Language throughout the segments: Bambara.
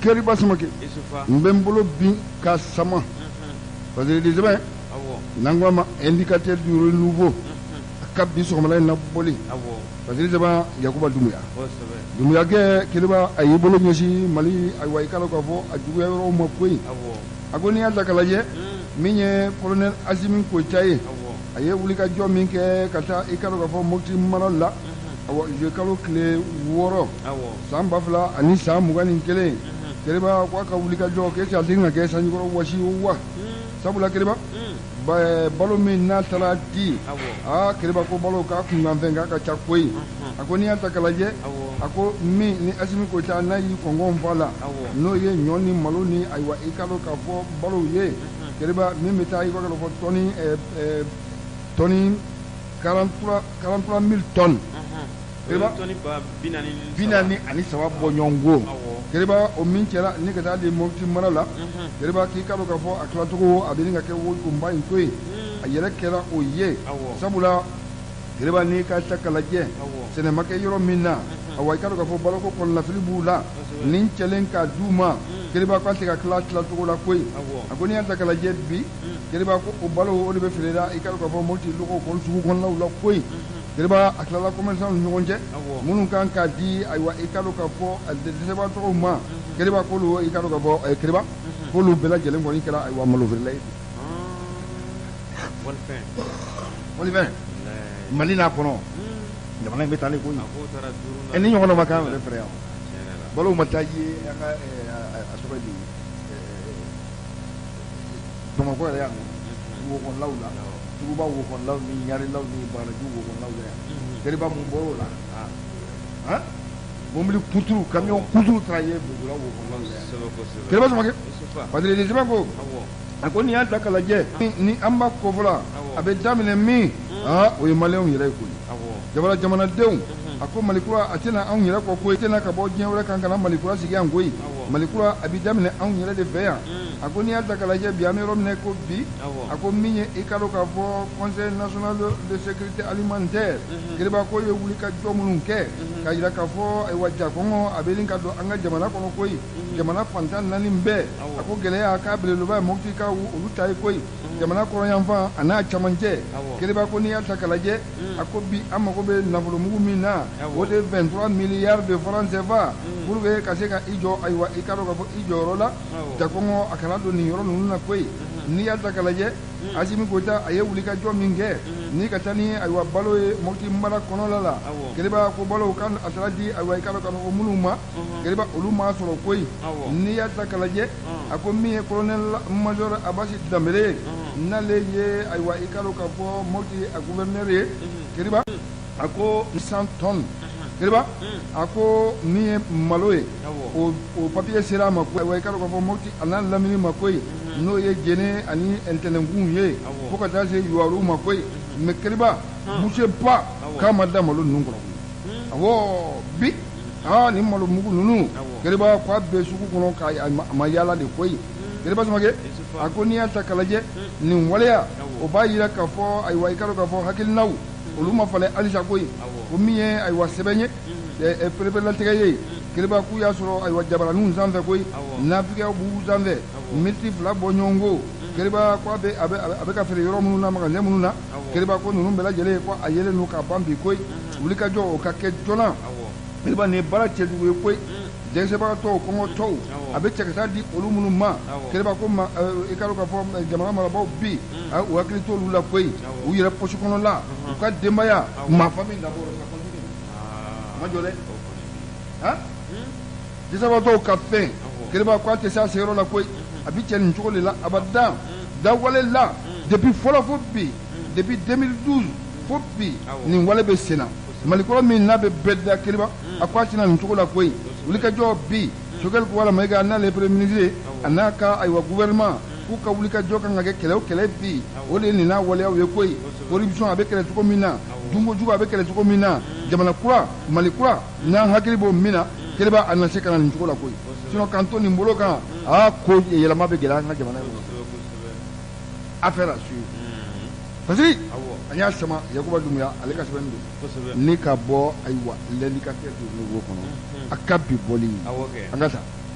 keriba samake mbembolo bin ka sama parce que les gens nangwama indicateur du renouveau akabi sokomala na boli parce que les gens yakuba dumuya ke keriba ayibolo nyosi mali aywa ikalo ko fo ajugo yoro mo koy agoni alta kalaje minye colonel Azimin Koitaye aye wulika jo min ke kata ikalo ko fo mokti maralla awa je kalo kle woro samba fla ani sa mugani kele keriba kwa ka wulika jo ke sa dinga ke sanyi ko wasi wa sabula keriba balo min na tala di keriba ko balo ka kunga venga ka chakoi akoni ata kalaje ako mi ni Azimin Koitaye na yi kongo mfala no ye nyoni maloni aywa ikalo ka fo balo ye keriba mi meta yi ko ka fo toni 43,000 tonnes keriba binani ani sababu nyongo keriba o min kera ni ka dali mofti marala keriba ki kalo ka fo akla to abini ka ke wo kumba intoy ayere kera o ye sabula keriba ni ka takalaje sene make yoro minna awai kalo ka fo baloko kon la filibula nin chelen ka duma keriba ko tika kla to la koy agoni anta kalaje bi keriba ko o balo o be fileda ikalo ka fo moti luko kon sugu kon la koy keriba aklala commerçant nyonje munun kan ka di aywa ikalo ka fo de seba to ma keriba ko lo ikalo ka fo keriba ko lo bela jelen ko ni kala aywa malo virlay wol fen malina kono jamana be tale ko en ni ñono maka le frère balo mataji anga asubadi tuma ko ya wo kon lawla tuba wo kon law ni ñaari law ni bala ju wo kon lawla keriba mu boro la bomli puturu camion puturu traye bu la wo kon lawla keriba sama ke padre de jema ko akoni ya takala je ni amba ko vola abe damine mi o ye maleon yere ko jamana dew ako malikura atena an yere ko tena ka bo jenwre kan kana malikura sigi an goyi malikura abi damine an yere de veya ako ni alta kala je biame romne ko bi ako minye ikalo ka fo conseil national de sécurité alimentaire kiriba ko ye wulika jomunun ke ka yira ka fo ay wajja ko ngo abelin ka do anga jamana ko koy jamana fantan nanim be ako gele ya ka bele lo ba mokti ka ulu tay koy jamana ko yanfa ana chamanje kiriba ko ni alta kala je ako bi amma ko be nafolo mugu mina wode 23 milliards de francs CFA pour que kaseka ijo aywa ikalo ka fo ijo rola ta ko ngo akala do ni yoro nuna koy ni alta kala je Azimin Koitaye aye wulika jo minge ni katani aywa balo mokti mara kono lala kiriba ko balo kan atradi aywa ikalo kan o muluma kiriba uluma soro koy ni alta kala je ako mi colonel major Abasi Dambele na leye aywa ikalo ka fo mokti a gouverneur ye kiriba ako 100 tonnes kiriba ako mi maloye o papier sera ma ko aywa ikalo ka fo mokti anan lamini ma koy no ye jene ani entenengun ye fo ka taa se yuwaru ma koy me kiriba boucher pas kama da malo nun ko awo bi ni malo mugu nunu kiriba kwa be suku kono ka ma yala de koy kiriba samage akoni alta kalaje ni waleya o ba yira ka fo ay way karo ka fo hakil naw oluma fale alisa koy o miye ay wa sebenye e prebe la tegaye kiriba ku ya soro ay wa jabara nun zanve koy nafika bu zanve milti fla bonyongo kiriba ko abe ka fere yoro mununa maga le mununa kiriba ko nunu bela jele ko ayele no ka bambi koy wulika jo o ka ke jona kiriba ne bara chedu koy jese ba to ko ngo to abe chekata di olumunu ma kiriba ko ma ikalo ka fo jamana mara ba bi o akli to lula koy o yere poche kono la ko dembaya ma famille d'abord ka continue ma jole jese ba to ka fe kiriba ko te sa sero la koy abi chen njole la abada da wale la depuis fola fobi depuis 2012 fobi ni wale be sena malikolo min na be bedda kiriba akwati na njole la koy wulika jo bi sogel ko wala mega na le premier ministre anaka aywa gouvernement ku ka wulika jo kan ngake kele bi o de ni na wale awe koy corruption abe kele tuko mina dungo juga abe kele tuko mina jamana kura malikura na hakribo mina kiriba anase kana njole la koy sino kanto ni mbolo kan ko yelama be gela na jamana affaire su parce anya sama yakuba dumuya ale ka seben ni ka bo aywa l'indicateur du nouveau kono akabi boli angata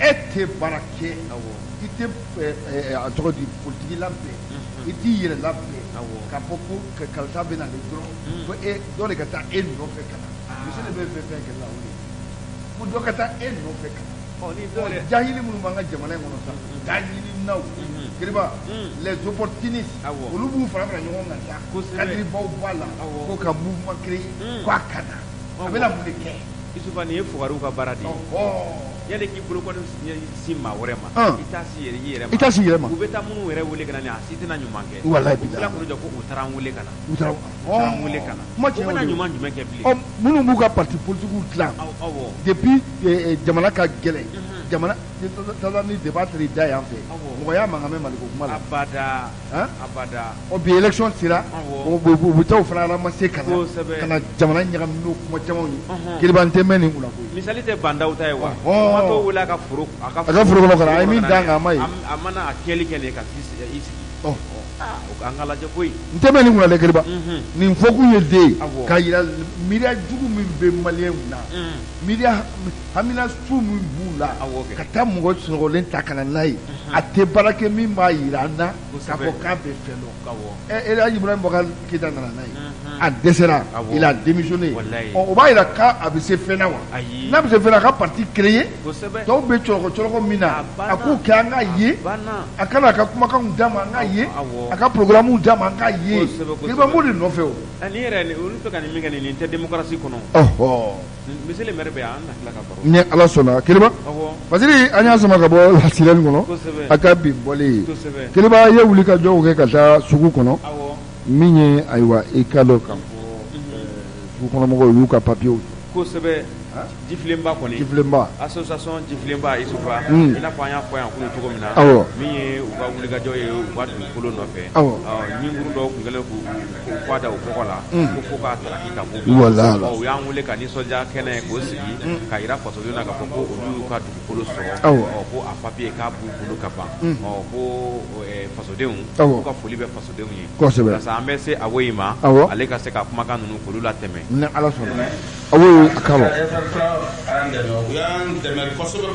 e tɛ baara kɛ i tɛ a tɔgɔ di politiki labɛn i t'i yɛrɛ labɛn k'a fɔ ko kalata bɛ na nin dɔrɔn ko dɔ de ka taa e nɔfɛ ka na muso de bɛ fɛn kɛ la o ye ko dɔ ka taa e nɔfɛ ka na jahili minnu b'an ka jamana in kɔnɔ sa jahilinaw Keriba les opportunistes olu b'u fara ɲɔgɔn kan sa kadiribaw b'a la ko ka mouvement créer ko a ka na a bɛna mun de kɛ Isufa nin ye fugariw ka baara de ye yanni k'i bolo kɔni si maa wɛrɛ ma i t'a si yɛrɛ ma i t'a si yɛrɛ ma u bɛ taa minnu yɛrɛ wele ka na nin a si tɛna ɲuman kɛ walahi u tila k'u jɔ ko u taara an wele ka na u taara an wele ka na u bɛna ɲuman jumɛn kɛ bilen minnu b'u ka parti politiques dilan depuis jamana ka gɛlɛn jamana tala ni débat teri da yan fɛ mɔgɔ y'a mankan mɛn Maliko kuma la abada bi élection sera u bɛ taa o fana ramasser ka na jamana ɲagami n'o kuma camanw ye Keriba n tɛ mɛn nin kunna koyi misali tɛ bandaw ta ye wa kuma t'o wele a ka foro kɔnɔ kana a ye min dan kan a ma ye a mana a kɛli kɛ de ka i sigi an ka lajɛ koyi n tɛ mɛn nin kunna dɛ Keriba nin fɔkun ye den k'a yira miiriya jugu min bɛ maliyɛnw na miiriya hamina su min b'u la ka taa mɔgɔ sunɔgɔlen ta ka na n'a ye a tɛ baara kɛ min b'a yira an na k'a fɔ k'a bɛ fɛn dɔn Elhaji Ibrahima Boubacar Keïta nana n'a ye a dɛsɛra il a démissionné o b'a yira k'a bɛ se fɛn na wa n'a bɛ se fɛn na a ka parti créer tɔw bɛ cɔlɔkɔ min na a k'o kɛ an k'a ye a kana a ka kumakanw d'a ma an k'a ye a ka programme d'a ma an k'a ye Keriba n b'o de nɔfɛ o ni yɛrɛ olu bɛ ka nin min kɛ nin tɛ démocratie kɔnɔ monsieur le maire bɛ yan an na tila ka baro ni Ala sɔnna Keriba parce que an y'a sama ka bɔ lasirɛli kɔnɔ a ka bin bɔlen Keriba ye wuli ka jɔw kɛ ka taa sugu kɔnɔ min ye ayiwa i ka dɔn ka fɔ sugu kɔnɔmɔgɔw y'u ka papiyew kosɛbɛ Jifilenba kɔni Jifilenba association Jifilenba Isufa i n'a fɔ an y'a fɔ yan kunu cogo min na min ye u ka wulikajɔ ye u ka dugukolo nɔfɛ ɲinkuru dɔw tun kɛlen k'u kɔ da u kɔkɔ la ko fo k'a taraki ka bɔ u y'an wele ka nisɔndiya kɛnɛ k'o sigi ka yira fasodenw na k'a fɔ ko olu y'u ka dugukolo sɔrɔ ko a papiye k'a b'u bolo ka ban ko fasodenw k'u ka foli bɛ fasodenw ye walasa an bɛ se Awoyi ma ale ka se ka kumakan ninnu k'olu latɛmɛ ni Ala sɔnna Awoyi a kama u y'an dɛmɛ kosɛbɛ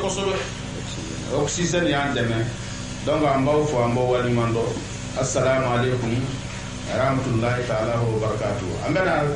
oxygène y'an dɛmɛ donc an b'aw fɔ an b'aw waleɲuman dɔn assalamu alaikum warahmatullahi ta'ala wa barakatuh an bɛna